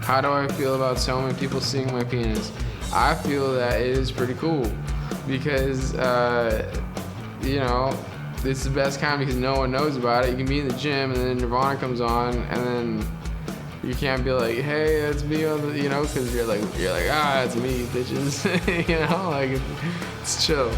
How do I feel about so many people seeing my penis? I feel that it is pretty cool because, you know, it's the best kind because no one knows about it. You can be in the gym and then Nirvana comes on and then you can't be like, hey, that's me, you know, because you're like, ah, it's me, bitches. You know, like, it's chill.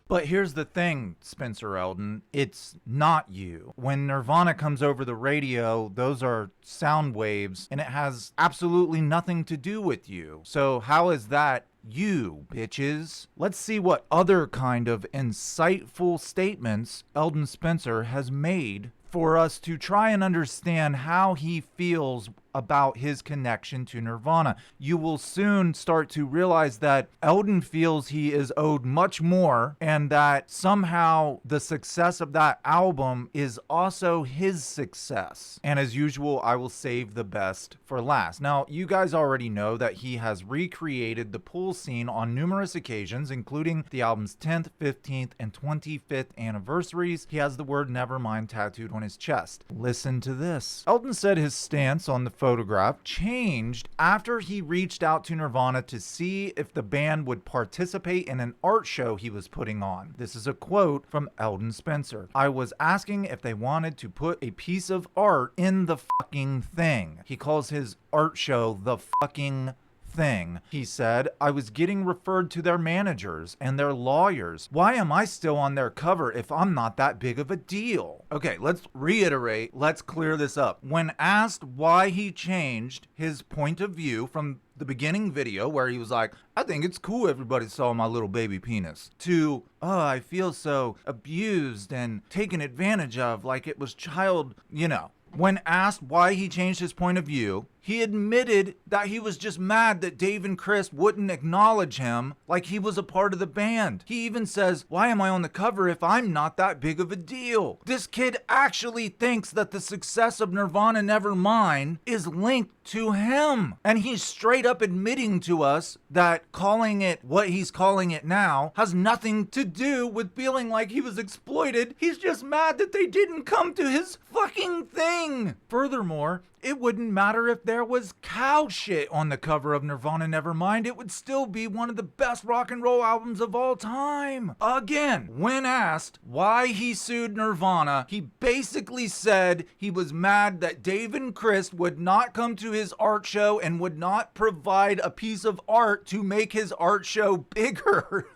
But here's the thing, Spencer Eldon, it's not you. When Nirvana comes over the radio, those are sound waves, and it has absolutely nothing to do with you. So how is that you, bitches? Let's see what other kind of insightful statements Eldon Spencer has made for us to try and understand how he feels about his connection to Nirvana. You will soon start to realize that Eldon feels he is owed much more and that somehow the success of that album is also his success. And as usual, I will save the best for last. Now, you guys already know that he has recreated the pool scene on numerous occasions, including the album's 10th, 15th, and 25th anniversaries. He has the word Nevermind tattooed on his chest. Listen to this. Eldon said his stance on the photograph changed after he reached out to Nirvana to see if the band would participate in an art show he was putting on. This is a quote from Eldon Spencer. I was asking if they wanted to put a piece of art in the fucking thing. He calls his art show the fucking thing. He said, I was getting referred to their managers and their lawyers. Why am I still on their cover if I'm not that big of a deal? Okay, let's reiterate. Let's clear this up. When asked why he changed his point of view from the beginning video where he was like, I think it's cool everybody saw my little baby penis, to, oh, I feel so abused and taken advantage of like it was child, you know. When asked why he changed his point of view, he admitted that he was just mad that Dave and Krist wouldn't acknowledge him like he was a part of the band. He even says, why am I on the cover if I'm not that big of a deal? This kid actually thinks that the success of Nirvana Nevermind is linked to him. And he's straight up admitting to us that calling it what he's calling it now has nothing to do with feeling like he was exploited. He's just mad that they didn't come to his fucking thing. Furthermore, it wouldn't matter if there was cow shit on the cover of Nirvana Nevermind. It would still be one of the best rock and roll albums of all time. Again, when asked why he sued Nirvana, he basically said he was mad that Dave and Krist would not come to his art show and would not provide a piece of art to make his art show bigger.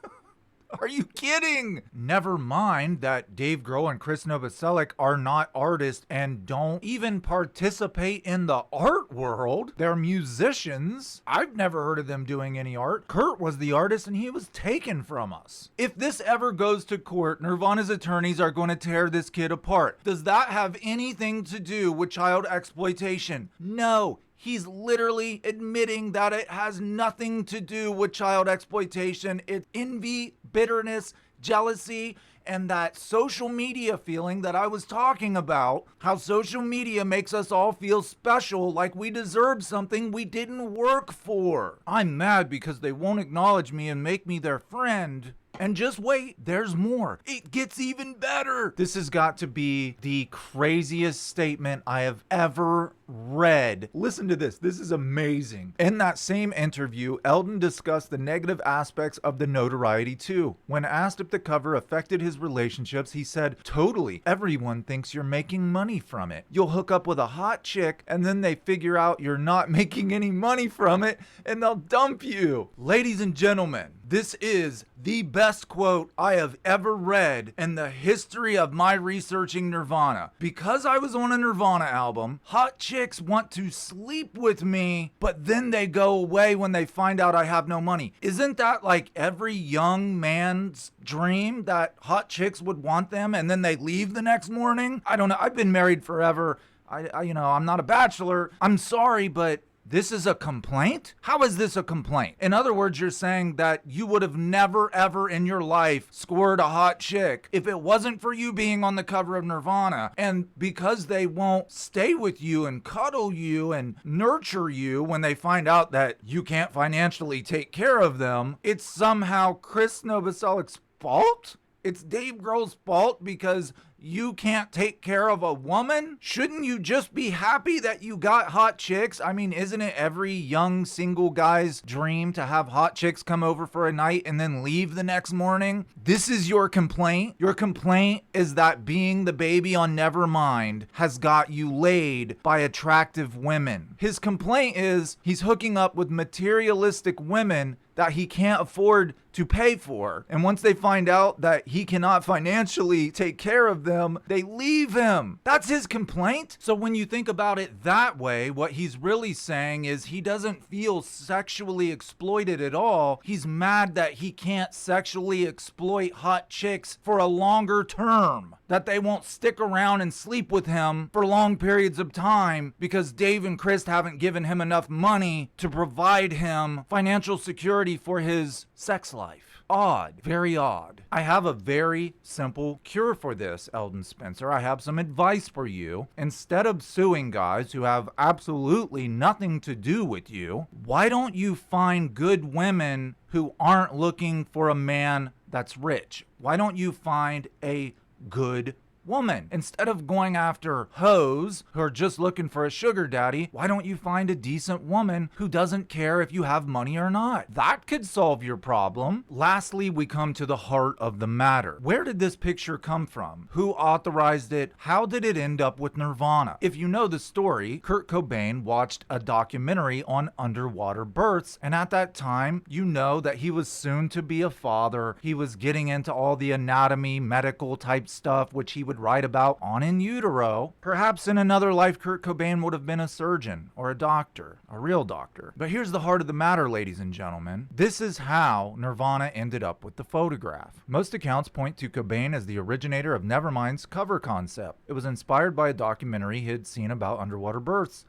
Are you kidding? Never mind that Dave Grohl and Krist Novaselic are not artists and don't even participate in the art world. They're musicians. I've never heard of them doing any art. Kurt was the artist and he was taken from us. If this ever goes to court, Nirvana's attorneys are going to tear this kid apart. Does that have anything to do with child exploitation? No. He's literally admitting that it has nothing to do with child exploitation. It's envy, bitterness, jealousy, and that social media feeling that I was talking about. How social media makes us all feel special, like we deserve something we didn't work for. I'm mad because they won't acknowledge me and make me their friend. And just wait, there's more. It gets even better. This has got to be the craziest statement I have ever read. Listen to this. This is amazing. In that same interview, Eldon discussed the negative aspects of the notoriety too. When asked if the cover affected his relationships, he said, totally. Everyone thinks you're making money from it. You'll hook up with a hot chick and then they figure out you're not making any money from it and they'll dump you. Ladies and gentlemen, this is the best quote I have ever read in the history of my researching Nirvana. Because I was on a Nirvana album, hot chicks want to sleep with me, but then they go away when they find out I have no money. Isn't that like every young man's dream, that hot chicks would want them and then they leave the next morning? I don't know. I've been married forever. I'm not a bachelor. I'm sorry, but this is a complaint? How is this a complaint? In other words, you're saying that you would have never, ever in your life scored a hot chick if it wasn't for you being on the cover of Nirvana. And because they won't stay with you and cuddle you and nurture you when they find out that you can't financially take care of them, it's somehow Krist Novaselic's fault? It's Dave Grohl's fault because you can't take care of a woman? Shouldn't you just be happy that you got hot chicks? I mean, isn't it every young single guy's dream to have hot chicks come over for a night and then leave the next morning? This is your complaint? Your complaint is that being the baby on Nevermind has got you laid by attractive women. His complaint is he's hooking up with materialistic women that he can't afford to pay for. And once they find out that he cannot financially take care of them, they leave him. That's his complaint. So when you think about it that way, what he's really saying is he doesn't feel sexually exploited at all. He's mad that he can't sexually exploit hot chicks for a longer term, that they won't stick around and sleep with him for long periods of time because Dave and Krist haven't given him enough money to provide him financial security for his sex life. Odd, very odd. I have a very simple cure for this, Eldon Spencer. I have some advice for you. Instead of suing guys who have absolutely nothing to do with you, why don't you find good women who aren't looking for a man that's rich? Why don't you find a good woman? Instead of going after hoes who are just looking for a sugar daddy, why don't you find a decent woman who doesn't care if you have money or not? That could solve your problem. Lastly, we come to the heart of the matter. Where did this picture come from? Who authorized it? How did it end up with Nirvana? If you know the story, Kurt Cobain watched a documentary on underwater births, and at that time, you know that he was soon to be a father. He was getting into all the anatomy, medical type stuff, which he would write about on In Utero. Perhaps in another life, Kurt Cobain would have been a surgeon or a doctor, a real doctor. But here's the heart of the matter, ladies and gentlemen. This is how Nirvana ended up with the photograph. Most accounts point to Cobain as the originator of Nevermind's cover concept. It was inspired by a documentary he had seen about underwater births.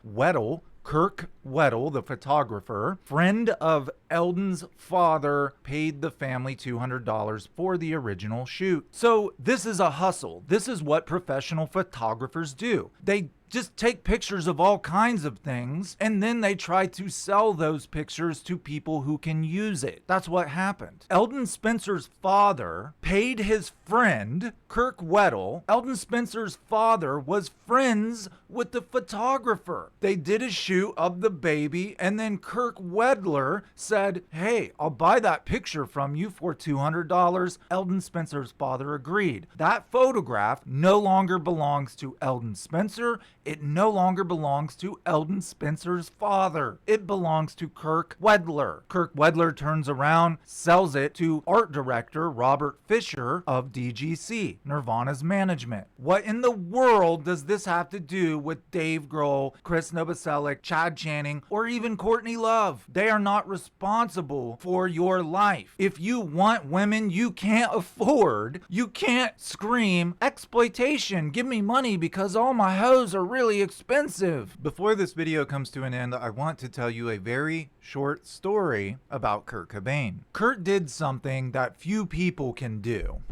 Kirk Weddle, the photographer, friend of Eldon's father, paid the family $200 for the original shoot. So this is a hustle. This is what professional photographers do. They just take pictures of all kinds of things, and then they try to sell those pictures to people who can use it. That's what happened. Eldon Spencer's father paid his friend, Kirk Weddle. Eldon Spencer's father was friends with the photographer. They did a shoot of the baby, and then Kirk Wedler said, "Hey, I'll buy that picture from you for $200. Eldon Spencer's father agreed. That photograph no longer belongs to Eldon Spencer. It no longer belongs to Eldon Spencer's father. It belongs to Kirk Wedler. Kirk Wedler turns around, sells it to art director Robert Fisher of DGC, Nirvana's management. What in the world does this have to do with Dave Grohl, Krist Novaselic, Chad Channing, or even Courtney Love? They are not responsible for your life. If you want women you can't afford, you can't scream exploitation. Give me money because all my hoes are really expensive. Before this video comes to an end, I want to tell you a very short story about Kurt Cobain. Kurt did something that few people can do.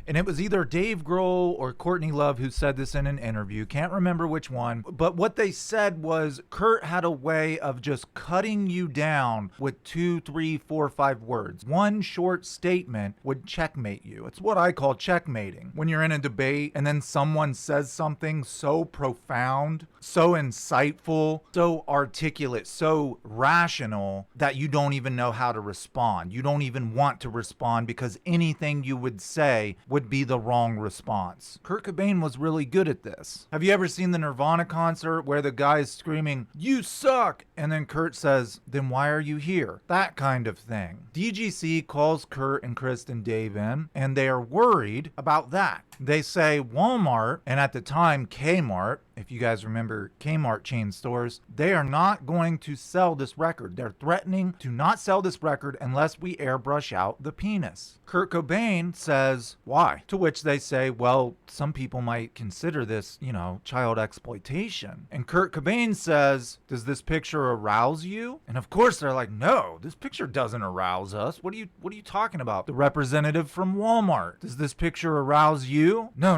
And it was either Dave Grohl or Courtney Love who said this in an interview. Can't remember which one. But what they said was Kurt had a way of just cutting you down with 2, 3, 4, 5 words. One short statement would checkmate you. It's what I call checkmating. When you're in a debate and then someone says something so profound, so insightful, so articulate, so rational that you don't even know how to respond. You don't even want to respond because anything you would say would be the wrong response. Kurt Cobain was really good at this. Have you ever seen the Nirvana concert where the guy is screaming, "You suck," and then Kurt says, "Then why are you here?" That kind of thing. DGC calls Kurt and Krist and Dave in, and they are worried about that. They say Walmart, and at the time Kmart, if you guys remember Kmart chain stores, they are not going to sell this record. They're threatening to not sell this record unless we airbrush out the penis. Kurt Cobain says, "Why?" To which they say, "Well, some people might consider this, child exploitation." And Kurt Cobain says, "Does this picture arouse you?" And of course they're like, "No, this picture doesn't arouse us. What are you talking about?" The representative from Walmart, "Does this picture arouse you?" No,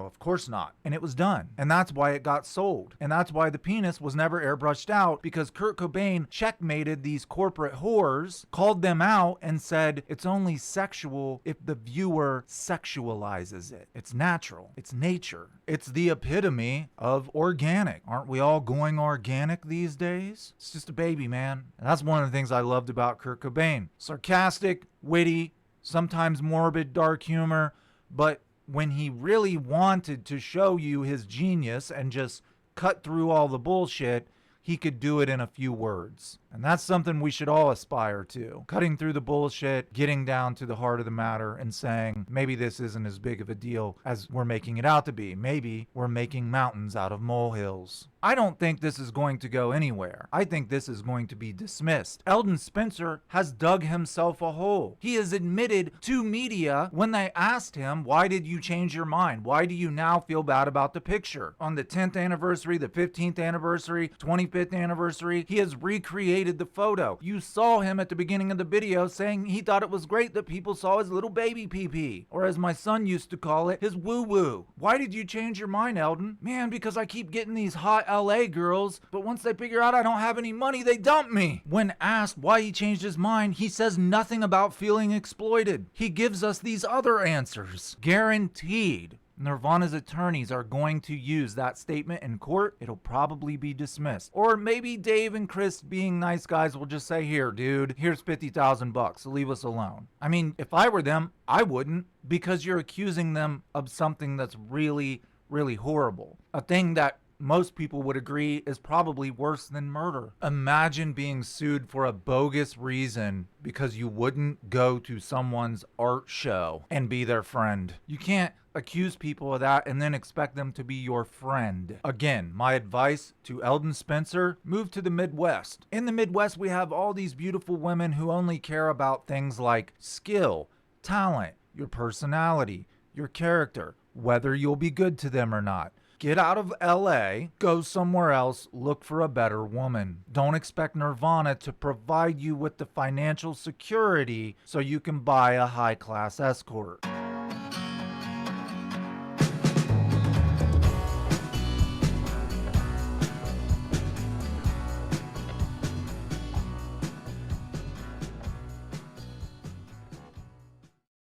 of course not. And it was done. And that's why why it got sold. And that's why the penis was never airbrushed out, because Kurt Cobain checkmated these corporate whores, called them out, and said it's only sexual if the viewer sexualizes it. It's natural. It's nature. It's the epitome of organic. Aren't we all going organic these days? It's just a baby, man. And that's one of the things I loved about Kurt Cobain. Sarcastic, witty, sometimes morbid, dark humor, but when he really wanted to show you his genius and just cut through all the bullshit, he could do it in a few words. And that's something we should all aspire to. Cutting through the bullshit, getting down to the heart of the matter, and saying, maybe this isn't as big of a deal as we're making it out to be. Maybe we're making mountains out of molehills. I don't think this is going to go anywhere. I think this is going to be dismissed. Eldon Spencer has dug himself a hole. He has admitted to media when they asked him, why did you change your mind? Why do you now feel bad about the picture? On the 10th anniversary, the 15th anniversary, 25th anniversary, he has recreated the photo. You saw him at the beginning of the video saying he thought it was great that people saw his little baby pee-pee, or as my son used to call it, his woo-woo. Why did you change your mind, Eldon? Man, because I keep getting these hot LA girls, but once they figure out I don't have any money, they dump me. When asked why he changed his mind, he says nothing about feeling exploited. He gives us these other answers. Guaranteed. Nirvana's attorneys are going to use that statement in court. It'll probably be dismissed. Or maybe Dave and Krist, being nice guys, will just say, here, dude, here's $50,000. Leave us alone. I mean, if I were them, I wouldn't, because you're accusing them of something that's really, really horrible. A thing that most people would agree is probably worse than murder. Imagine being sued for a bogus reason because you wouldn't go to someone's art show and be their friend. You can't accuse people of that and then expect them to be your friend. Again, my advice to Eldon Spencer, move to the Midwest. In the Midwest, we have all these beautiful women who only care about things like skill, talent, your personality, your character, whether you'll be good to them or not. Get out of LA, go somewhere else, look for a better woman. Don't expect Nirvana to provide you with the financial security so you can buy a high-class escort.